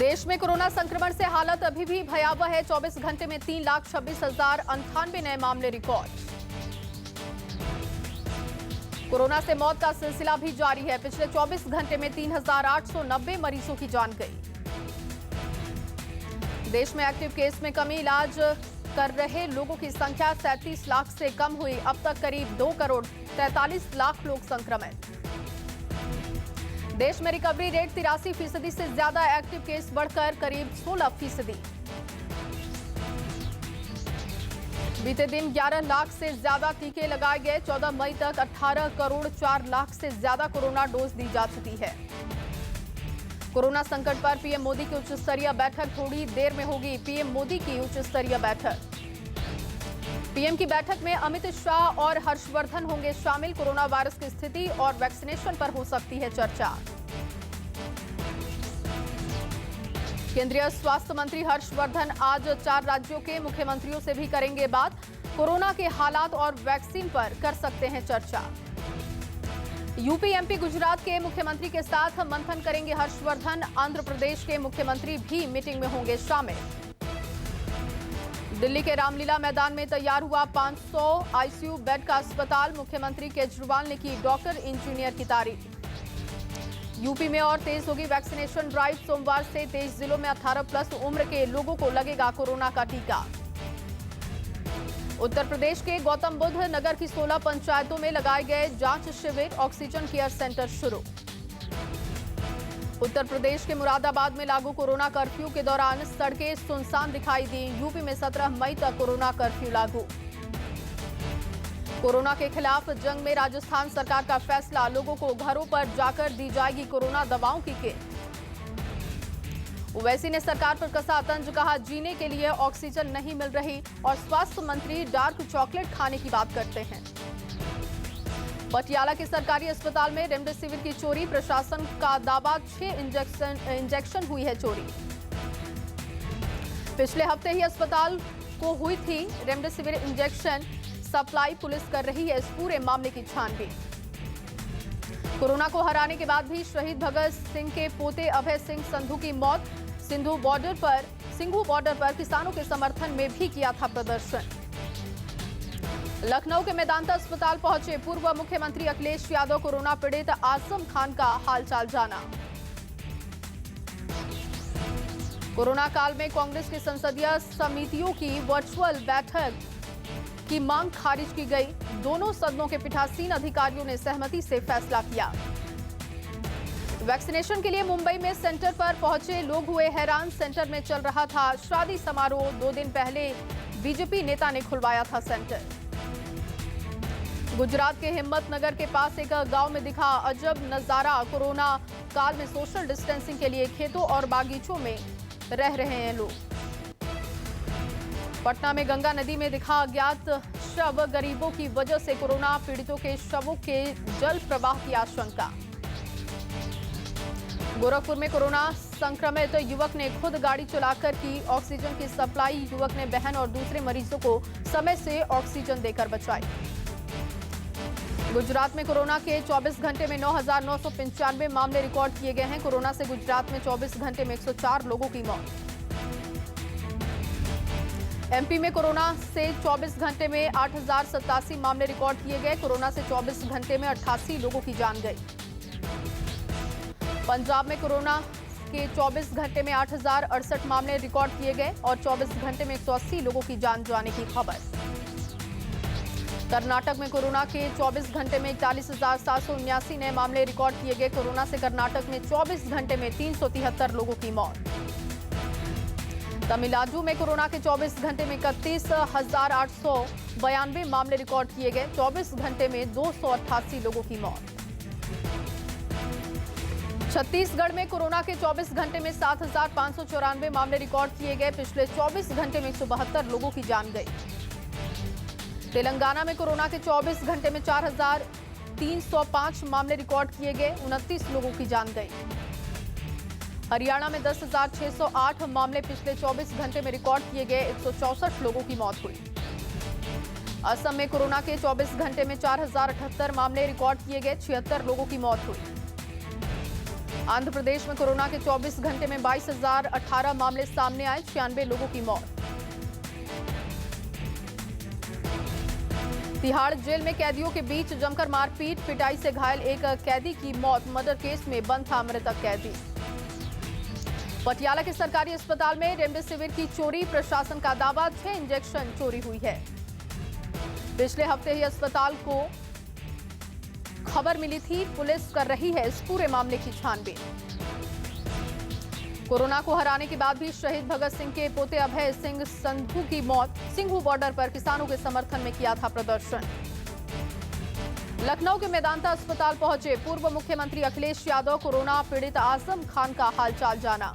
देश में कोरोना संक्रमण से हालत अभी भी भयावह है। 24 घंटे में 3,26,098 नए मामले रिकॉर्ड। कोरोना से मौत का सिलसिला भी जारी है। पिछले 24 घंटे में 3,890 मरीजों की जान गई। देश में एक्टिव केस में कमी, इलाज कर रहे लोगों की संख्या 37 लाख से कम हुई। अब तक करीब 2 करोड़ 43 लाख लोग संक्रमित। देश में रिकवरी रेट 83% से ज्यादा, एक्टिव केस बढ़कर करीब 16%। बीते दिन 11 लाख से ज्यादा टीके लगाए गए। 14 मई तक 18 करोड़ 4 लाख से ज्यादा कोरोना डोज दी जा चुकी है। कोरोना संकट पर पीएम मोदी की उच्च स्तरीय बैठक थोड़ी देर में होगी। पीएम मोदी की उच्च स्तरीय बैठक। पीएम की बैठक में अमित शाह और हर्षवर्धन होंगे शामिल। कोरोना वायरस की स्थिति और वैक्सीनेशन पर हो सकती है चर्चा। केंद्रीय स्वास्थ्य मंत्री हर्षवर्धन आज 4 राज्यों के मुख्यमंत्रियों से भी करेंगे बात। कोरोना के हालात और वैक्सीन पर कर सकते हैं चर्चा। यूपी, एमपी, गुजरात के मुख्यमंत्री के साथ मंथन करेंगे हर्षवर्धन। आंध्र प्रदेश के मुख्यमंत्री भी मीटिंग में होंगे शामिल। दिल्ली के रामलीला मैदान में तैयार हुआ 500 आईसीयू बेड का अस्पताल। मुख्यमंत्री केजरीवाल ने की डॉक्टर इंजीनियर की तारीफ। यूपी में और तेज होगी वैक्सीनेशन ड्राइव। सोमवार से 23 जिलों में 18+ उम्र के लोगों को लगेगा कोरोना का टीका। उत्तर प्रदेश के गौतम बुद्ध नगर की 16 पंचायतों में लगाए गए जांच शिविर। ऑक्सीजन केयर सेंटर शुरू। उत्तर प्रदेश के मुरादाबाद में लागू कोरोना कर्फ्यू के दौरान सड़कें सुनसान दिखाई दी। यूपी में 17 मई तक कोरोना कर्फ्यू लागू। कोरोना के खिलाफ जंग में राजस्थान सरकार का फैसला। लोगों को घरों पर जाकर दी जाएगी कोरोना दवाओं की किट। ओवैसी ने सरकार पर कसा तंज, कहा जीने के लिए ऑक्सीजन नहीं मिल रही और स्वास्थ्य मंत्री डार्क चॉकलेट खाने की बात करते हैं। पटियाला के सरकारी अस्पताल में रेमडेसिविर की चोरी। प्रशासन का दावा 6 इंजेक्शन हुई है चोरी। पिछले हफ्ते ही अस्पताल को हुई थी रेमडेसिविर इंजेक्शन सप्लाई। पुलिस कर रही है इस पूरे मामले की छानबीन। कोरोना को हराने के बाद भी शहीद भगत सिंह के पोते अभय सिंह संधू की मौत। सिंघू बॉर्डर पर किसानों के समर्थन में भी किया था प्रदर्शन। लखनऊ के मेदांता अस्पताल पहुंचे पूर्व मुख्यमंत्री अखिलेश यादव। कोरोना पीड़ित आजम खान का हालचाल जाना। कोरोना काल में कांग्रेस की संसदीय समितियों की वर्चुअल बैठक की मांग खारिज की गई। दोनों सदनों के पीठासीन अधिकारियों ने सहमति से फैसला किया। वैक्सीनेशन के लिए मुंबई में सेंटर पर पहुंचे लोग हुए हैरान। सेंटर में चल रहा था शादी समारोह। 2 दिन पहले बीजेपी नेता ने खुलवाया था सेंटर। गुजरात के हिम्मतनगर के पास एक गांव में दिखा अजब नजारा। कोरोना काल में सोशल डिस्टेंसिंग के लिए खेतों और बागीचों में रह रहे हैं लोग। पटना में गंगा नदी में दिखा अज्ञात शव। गरीबों की वजह से कोरोना पीड़ितों के शवों के जल प्रवाह की आशंका। गोरखपुर में कोरोना संक्रमित युवक ने खुद गाड़ी चलाकर की ऑक्सीजन की सप्लाई। युवक ने बहन और दूसरे मरीजों को समय से ऑक्सीजन देकर बचाई। गुजरात में कोरोना के 24 घंटे में 9,995 मामले रिकॉर्ड किए गए हैं। कोरोना से गुजरात में 24 घंटे में 104 लोगों की मौत। एमपी में कोरोना से 24 घंटे में 8,087 मामले रिकॉर्ड किए गए। कोरोना से 24 घंटे में 88 लोगों की जान गई। पंजाब में कोरोना के 24 घंटे में 8,068 मामले रिकॉर्ड किए गए और 24 घंटे में 180 लोगों की जान जाने की खबर। कर्नाटक में कोरोना के 24 घंटे में 41,779 नए मामले रिकॉर्ड किए गए। कोरोना से कर्नाटक में 24 घंटे में 373 लोगों की मौत। तमिलनाडु में कोरोना के 24 घंटे में 31,892 मामले रिकॉर्ड किए गए। 24 घंटे में 288 लोगों की मौत। छत्तीसगढ़ में कोरोना के 24 घंटे में 7,594 मामले रिकॉर्ड किए गए। पिछले 24 घंटे में 172 लोगों की जान गई। तेलंगाना में कोरोना के 24 घंटे में 4,305 मामले रिकॉर्ड किए गए। 29 लोगों की जान गई। हरियाणा में 10,608 मामले पिछले 24 घंटे में रिकॉर्ड किए गए। 164 लोगों की मौत हुई। असम में कोरोना के 24 घंटे में 4,078 मामले रिकॉर्ड किए गए। 76 लोगों की मौत हुई। आंध्र प्रदेश में कोरोना के 24 घंटे में 22,018 मामले सामने आए, 96 लोगों की मौत। तिहाड़ जेल में कैदियों के बीच जमकर मारपीट, पिटाई से घायल एक कैदी की मौत। मर्डर केस में बंद था मृतक कैदी। पटियाला के सरकारी अस्पताल में रेमडेसिविर की चोरी, प्रशासन का दावा 6 इंजेक्शन चोरी हुई है। पिछले हफ्ते ही अस्पताल को खबर मिली थी, पुलिस कर रही है इस पूरे मामले की छानबीन। कोरोना को हराने के बाद भी शहीद भगत सिंह के पोते अभय सिंह संधू की मौत। सिंघू बॉर्डर पर किसानों के समर्थन में किया था प्रदर्शन। लखनऊ के मेदांता अस्पताल पहुंचे पूर्व मुख्यमंत्री अखिलेश यादव, कोरोना पीड़ित आजम खान का हालचाल जाना।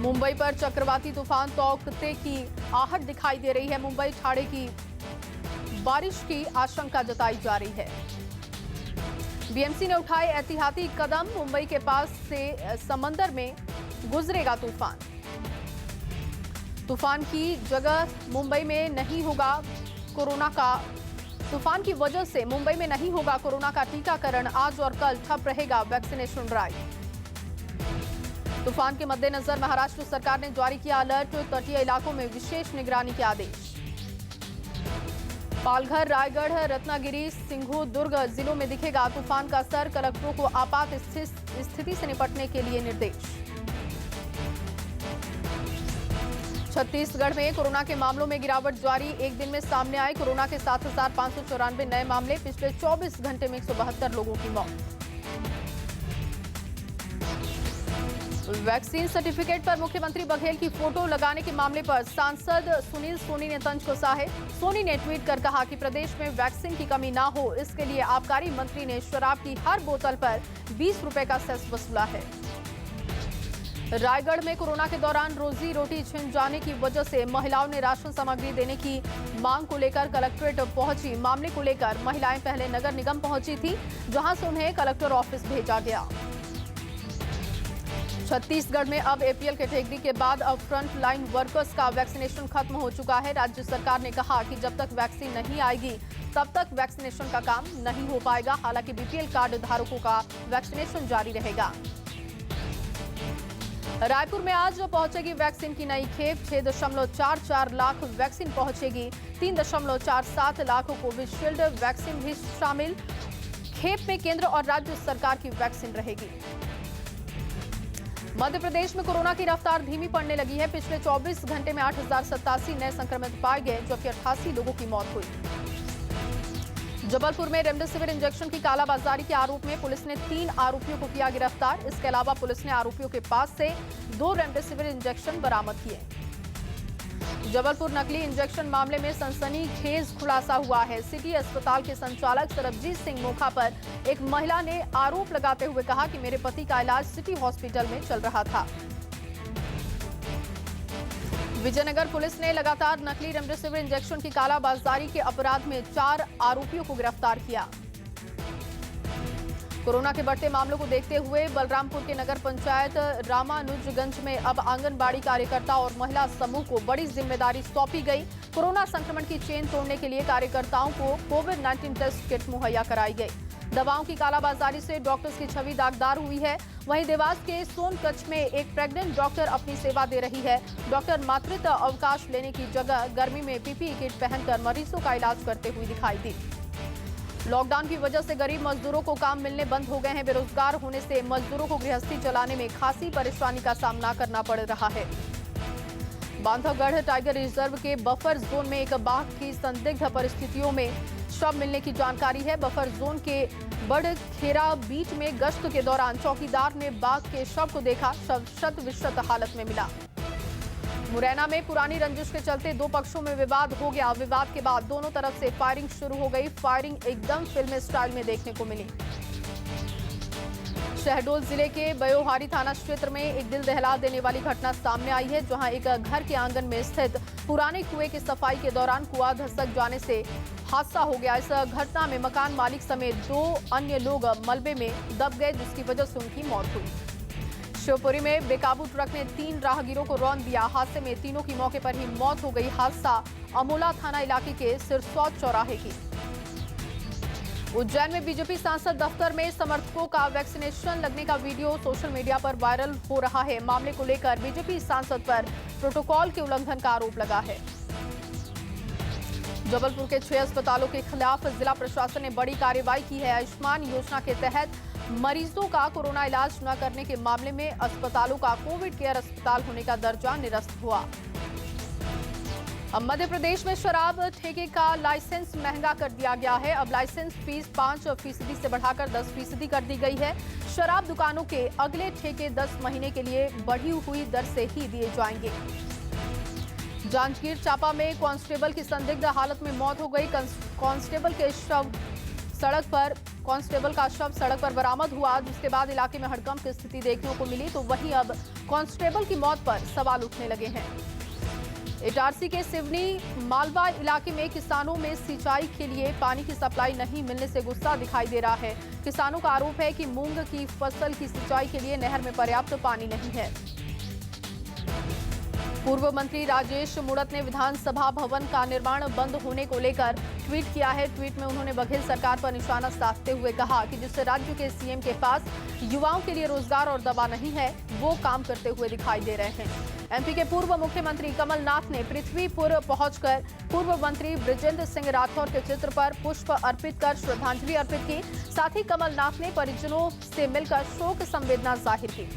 मुंबई पर चक्रवाती तूफान तौकते की आहट दिखाई दे रही है। मुंबई ठाणे की बारिश की आशंका जताई जा रही है। बीएमसी ने उठाए एहतियाती कदम, मुंबई के पास से समंदर में गुजरेगा तूफान। तूफान की जगह मुंबई में नहीं होगा कोरोना का तूफान की वजह से मुंबई में नहीं होगा कोरोना का टीकाकरण। आज और कल ठप रहेगा वैक्सीनेशन ड्राइव। तूफान के मद्देनजर महाराष्ट्र सरकार ने जारी किया अलर्ट, तटीय इलाकों में विशेष निगरानी के आदेश। पालघर, रायगढ़, रत्नागिरी, सिंघू, दुर्ग जिलों में दिखेगा तूफान का असर। कलेक्टरों को आपात स्थिति से निपटने के लिए निर्देश। छत्तीसगढ़ में कोरोना के मामलों में गिरावट जारी, एक दिन में सामने आए कोरोना के 7,594 नए मामले। पिछले 24 घंटे में 172 लोगों की मौत। वैक्सीन सर्टिफिकेट पर मुख्यमंत्री बघेल की फोटो लगाने के मामले पर सांसद सुनील सोनी ने तंज कसा है। सोनी ने ट्वीट कर कहा कि प्रदेश में वैक्सीन की कमी ना हो, इसके लिए आबकारी मंत्री ने शराब की हर बोतल पर 20 रुपए का सेस वसूला है। रायगढ़ में कोरोना के दौरान रोजी रोटी छिन जाने की वजह से महिलाओं ने राशन सामग्री देने की मांग को लेकर कलेक्ट्रेट पहुंची। मामले को लेकर महिलाएं पहले नगर निगम पहुंची थी, जहां से उन्हें कलेक्टर ऑफिस भेजा गया। छत्तीसगढ़ में अब एपीएल कैटेगरी के बाद अब फ्रंट लाइन वर्कर्स का वैक्सीनेशन खत्म हो चुका है। राज्य सरकार ने कहा कि जब तक वैक्सीन नहीं आएगी तब तक वैक्सीनेशन का काम नहीं हो पाएगा। हालांकि बीपीएल कार्ड धारकों का वैक्सीनेशन जारी रहेगा। रायपुर में आज पहुंचेगी वैक्सीन की नई खेप। 6.44 लाख वैक्सीन पहुंचेगी। 3.47 लाख कोविशील्ड वैक्सीन भी शामिल। खेप में केंद्र और राज्य सरकार की वैक्सीन रहेगी। मध्य प्रदेश में कोरोना की रफ्तार धीमी पड़ने लगी है। पिछले 24 घंटे में 8,087 नए संक्रमित पाए गए, जबकि 88 लोगों की मौत हुई। जबलपुर में रेमडेसिविर इंजेक्शन की कालाबाजारी के आरोप में पुलिस ने 3 आरोपियों को किया गिरफ्तार। इसके अलावा पुलिस ने आरोपियों के पास से 2 रेमडेसिविर इंजेक्शन बरामद किए। जबलपुर नकली इंजेक्शन मामले में सनसनीखेज खुलासा हुआ है। सिटी अस्पताल के संचालक सरबजीत सिंह मोखा पर एक महिला ने आरोप लगाते हुए कहा कि मेरे पति का इलाज सिटी हॉस्पिटल में चल रहा था। विजयनगर पुलिस ने लगातार नकली रेमडेसिविर इंजेक्शन की कालाबाजारी के अपराध में 4 आरोपियों को गिरफ्तार किया। कोरोना के बढ़ते मामलों को देखते हुए बलरामपुर के नगर पंचायत रामानुजगंज में अब आंगनबाड़ी कार्यकर्ता और महिला समूह को बड़ी जिम्मेदारी सौंपी गई। कोरोना संक्रमण की चेन तोड़ने के लिए कार्यकर्ताओं को कोविड-19 टेस्ट किट मुहैया कराई गई। दवाओं की कालाबाजारी से डॉक्टर्स की छवि दागदार हुई है। वहीं देवास के सोनकच्छ में एक प्रेग्नेंट डॉक्टर अपनी सेवा दे रही है। डॉक्टर मातृत्व अवकाश लेने की जगह गर्मी में पीपीई किट पहनकर मरीजों का इलाज करते हुए दिखाई दी। लॉकडाउन की वजह से गरीब मजदूरों को काम मिलने बंद हो गए हैं। बेरोजगार होने से मजदूरों को गृहस्थी चलाने में खासी परेशानी का सामना करना पड़ रहा है। बांधवगढ़ टाइगर रिजर्व के बफर जोन में एक बाघ की संदिग्ध परिस्थितियों में शव मिलने की जानकारी है। बफर जोन के बड़खेरा बीच में गश्त के दौरान चौकीदार ने बाघ के शव को देखा। शव शत-विशत हालत में मिला। मुरैना में पुरानी रंजिश के चलते 2 पक्षों में विवाद हो गया। विवाद के बाद दोनों तरफ से फायरिंग शुरू हो गई। फायरिंग एकदम फिल्मी स्टाइल में देखने को मिली। शहडोल जिले के बयोहारी थाना क्षेत्र में एक दिल दहला देने वाली घटना सामने आई है, जहां एक घर के आंगन में स्थित पुराने कुएं की सफाई के दौरान कुआं धंसक जाने से हादसा हो गया। इस घटना में मकान मालिक समेत 2 अन्य लोग मलबे में दब गए, जिसकी वजह से उनकी मौत हुई। शिवपुरी में बेकाबू ट्रक ने 3 राहगीरों को रौंद दिया। हादसे में तीनों की मौके पर ही मौत हो गई। हादसा अमोला थाना इलाके के सिरसौद चौराहे की। उज्जैन में बीजेपी सांसद दफ्तर में समर्थकों का वैक्सीनेशन लगने का वीडियो सोशल मीडिया पर वायरल हो रहा है। मामले को लेकर बीजेपी सांसद पर प्रोटोकॉल के उल्लंघन का आरोप लगा है। जबलपुर के 6 अस्पतालों के खिलाफ जिला प्रशासन ने बड़ी कार्रवाई की है। आयुष्मान योजना के तहत मरीजों का कोरोना इलाज न करने के मामले में अस्पतालों का कोविड केयर अस्पताल होने का दर्जा निरस्त हुआ। अब मध्य प्रदेश में शराब ठेके का लाइसेंस महंगा कर दिया गया है। अब लाइसेंस फीस 5% से बढ़ाकर 10% कर दी गई है। शराब दुकानों के अगले ठेके 10 महीने के लिए बढ़ी हुई दर से ही दिए जाएंगे। जांजगीर चांपा में कांस्टेबल की संदिग्ध हालत में मौत हो गई। कांस्टेबल का शव सड़क पर बरामद हुआ, जिसके बाद इलाके में हड़कंप की स्थिति देखने को मिली। तो वहीं अब कांस्टेबल की मौत पर सवाल उठने लगे हैं। इटारसी के सिवनी मालवा इलाके में किसानों में सिंचाई के लिए पानी की सप्लाई नहीं मिलने से गुस्सा दिखाई दे रहा है। किसानों का आरोप है कि मूंग की फसल की सिंचाई के लिए नहर में पर्याप्त पानी नहीं है। पूर्व मंत्री राजेश मूणत ने विधानसभा भवन का निर्माण बंद होने को लेकर ट्वीट किया है। ट्वीट में उन्होंने बघेल सरकार पर निशाना साधते हुए कहा कि जिस राज्य के सीएम के पास युवाओं के लिए रोजगार और दवा नहीं है, वो काम करते हुए दिखाई दे रहे हैं। एमपी के पूर्व मुख्यमंत्री कमलनाथ ने पृथ्वीपुर पहुंचकर पूर्व मंत्री बृजेंद्र सिंह राठौर के चित्र पर पुष्प अर्पित कर श्रद्धांजलि अर्पित की। साथ ही कमलनाथ ने परिजनों से मिलकर शोक संवेदना जाहिर की।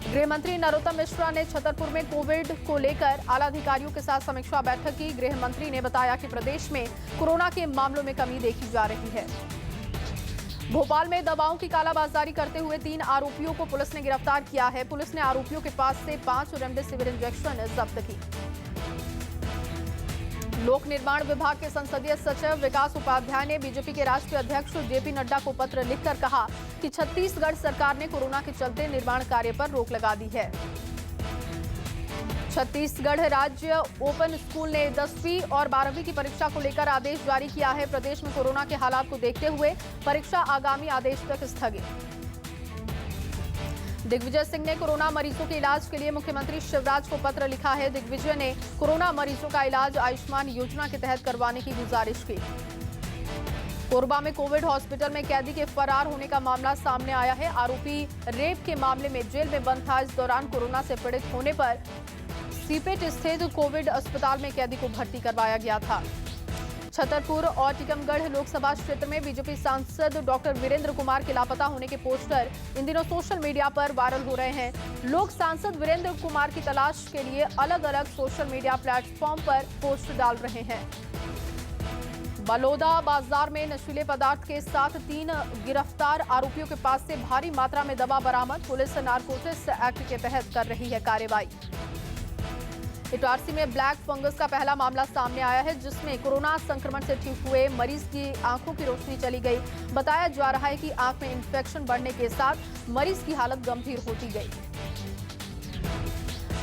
गृह मंत्री नरोत्तम मिश्रा ने छतरपुर में कोविड को लेकर आला अधिकारियों के साथ समीक्षा बैठक की। गृह मंत्री ने बताया कि प्रदेश में कोरोना के मामलों में कमी देखी जा रही है। भोपाल में दवाओं की कालाबाजारी करते हुए 3 आरोपियों को पुलिस ने गिरफ्तार किया है। पुलिस ने आरोपियों के पास से 5 रेमडेसिविर इंजेक्शन जब्त की। लोक निर्माण विभाग के संसदीय सचिव विकास उपाध्याय ने बीजेपी के राष्ट्रीय अध्यक्ष जेपी नड्डा को पत्र लिखकर कहा कि छत्तीसगढ़ सरकार ने कोरोना के चलते निर्माण कार्य पर रोक लगा दी है। छत्तीसगढ़ राज्य ओपन स्कूल ने 10वीं और 12वीं की परीक्षा को लेकर आदेश जारी किया है। प्रदेश में कोरोना के हालात को देखते हुए परीक्षा आगामी आदेश तक स्थगित। दिग्विजय सिंह ने कोरोना मरीजों के इलाज के लिए मुख्यमंत्री शिवराज को पत्र लिखा है। दिग्विजय ने कोरोना मरीजों का इलाज आयुष्मान योजना के तहत करवाने की गुजारिश की। कोरबा में कोविड हॉस्पिटल में कैदी के फरार होने का मामला सामने आया है। आरोपी रेप के मामले में जेल में बंद था। इस दौरान कोरोना से पीड़ित होने पर सीपेट स्थित कोविड अस्पताल में कैदी को भर्ती करवाया गया था। छतरपुर और टीकमगढ़ लोकसभा क्षेत्र में बीजेपी सांसद डॉक्टर वीरेंद्र कुमार के लापता होने के पोस्टर इन दिनों सोशल मीडिया पर वायरल हो रहे हैं। लोग सांसद वीरेंद्र कुमार की तलाश के लिए अलग अलग सोशल मीडिया प्लेटफॉर्म पर पोस्ट डाल रहे हैं। बलौदा बाजार में नशीले पदार्थ के साथ 3 गिरफ्तार आरोपियों के पास से भारी मात्रा में दवा बरामद। पुलिस नारकोटिक्स एक्ट के तहत कर रही है कार्रवाई। इटारसी में ब्लैक फंगस का पहला मामला सामने आया है, जिसमें कोरोना संक्रमण से ठीक हुए मरीज की आंखों की रोशनी चली गई। बताया जा रहा है कि आंख में इंफेक्शन बढ़ने के साथ मरीज की हालत गंभीर होती गई।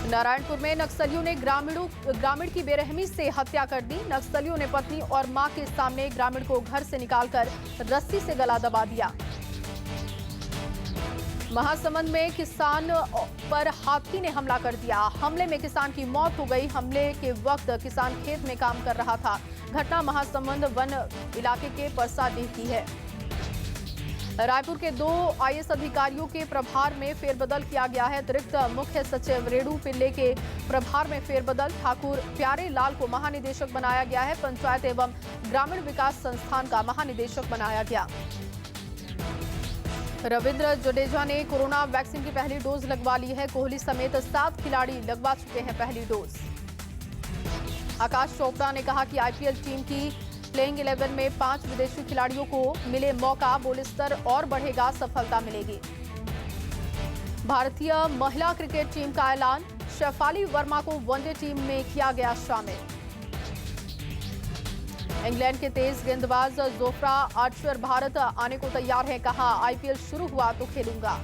नारायणपुर में नक्सलियों ने ग्रामीण की बेरहमी से हत्या कर दी। नक्सलियों ने पत्नी और मां के सामने ग्रामीण को घर से निकालकर रस्सी से गला दबा दिया। महासमुंद में किसान पर हाथी ने हमला कर दिया। हमले में किसान की मौत हो गई। हमले के वक्त किसान खेत में काम कर रहा था। घटना महासमुंद वन इलाके के परसाडीह की है। रायपुर के 2 आईएएस अधिकारियों के प्रभार में फेरबदल किया गया है। अतिरिक्त मुख्य सचिव रेणु पिल्ले के प्रभार में फेरबदल। ठाकुर प्यारे लाल को महानिदेशक बनाया गया है। पंचायत एवं ग्रामीण विकास संस्थान का महानिदेशक बनाया गया। रविंद्र जडेजा ने कोरोना वैक्सीन की पहली डोज लगवा ली है। कोहली समेत 7 खिलाड़ी लगवा चुके हैं पहली डोज। आकाश चोपड़ा ने कहा कि आईपीएल टीम की प्लेइंग 11 में 5 विदेशी खिलाड़ियों को मिले मौका, बोल स्तर और बढ़ेगा, सफलता मिलेगी। भारतीय महिला क्रिकेट टीम का ऐलान, शेफाली वर्मा को वनडे टीम में किया गया शामिल। इंग्लैंड के तेज गेंदबाज जोफ्रा आर्चर भारत आने को तैयार है, कहा आईपीएल शुरू हुआ तो खेलूंगा।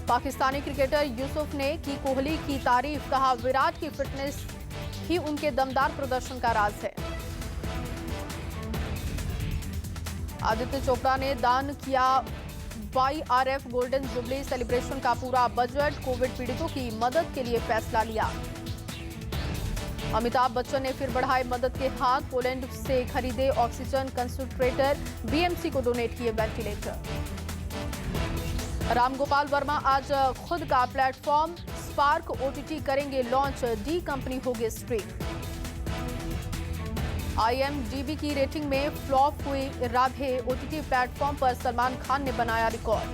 पाकिस्तानी क्रिकेटर यूसुफ ने की कोहली की तारीफ, कहा विराट की फिटनेस ही उनके दमदार प्रदर्शन का राज है। आदित्य चोपड़ा ने दान किया YRF गोल्डन जुबली सेलिब्रेशन का पूरा बजट। कोविड पीड़ितों की मदद के लिए फैसला लिया। अमिताभ बच्चन ने फिर बढ़ाए मदद के हाथ, पोलैंड से खरीदे ऑक्सीजन कंसंट्रेटर, बीएमसी को डोनेट किए वेंटिलेटर। रामगोपाल वर्मा आज खुद का प्लेटफॉर्म स्पार्क ओटीटी करेंगे लॉन्च, डी कंपनी होगी स्ट्रीम। IMDb की रेटिंग में फ्लॉप हुई राधे, ओटीटी प्लेटफॉर्म पर सलमान खान ने बनाया रिकॉर्ड।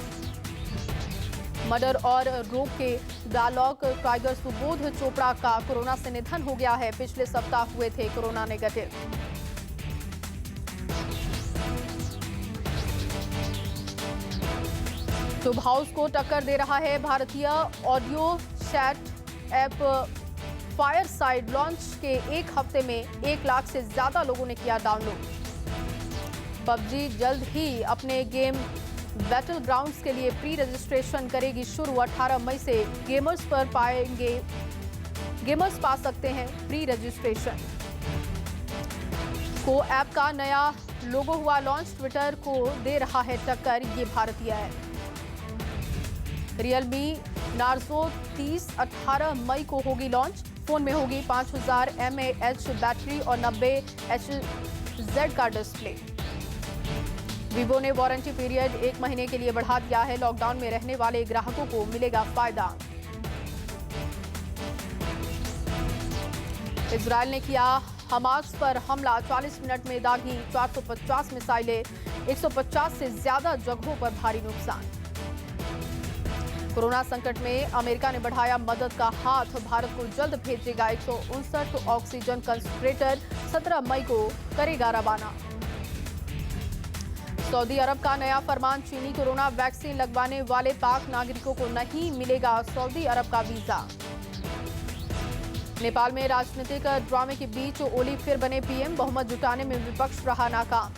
मर्डर और रोग के डायलॉग टाइगर सुबोध चोपड़ा का कोरोना से निधन हो गया है, पिछले सप्ताह हुए थे कोरोना नेगेटिव। क्लब हाउस को टक्कर दे रहा है भारतीय audio chat app fireside, launch के एक हफ्ते में 1 लाख से ज्यादा लोगों ने किया डाउनलोड। पबजी जल्द ही अपने गेम बैटल ग्राउंड्स के लिए प्री रजिस्ट्रेशन करेगी शुरू, 18 मई से गेमर्स पा सकते हैं प्री रजिस्ट्रेशन। को ऐप का नया लोगो हुआ लॉन्च, ट्विटर को दे रहा है टक्कर ये भारतीय ऐप। रियलमी नार्जो 30 18 मई को होगी लॉन्च, फोन में होगी 5000 mAh बैटरी और 90 Hz का डिस्प्ले। वीवो ने वारंटी पीरियड 1 महीने के लिए बढ़ा दिया है, लॉकडाउन में रहने वाले ग्राहकों को मिलेगा फायदा। इजरायल ने किया हमास पर हमला, 40 मिनट में दागी 450 मिसाइलें, 150 से ज्यादा जगहों पर भारी नुकसान। कोरोना संकट में अमेरिका ने बढ़ाया मदद का हाथ, भारत को जल्द भेजेगा 159 ऑक्सीजन कंसंट्रेटर, 17 मई को करेगा रवाना। सऊदी अरब का नया फरमान, चीनी कोरोना वैक्सीन लगवाने वाले पाक नागरिकों को नहीं मिलेगा सऊदी अरब का वीजा। नेपाल में राजनीतिक ड्रामे के बीच ओली फिर बने पीएम, बहुमत जुटाने में विपक्ष रहा नाकाम।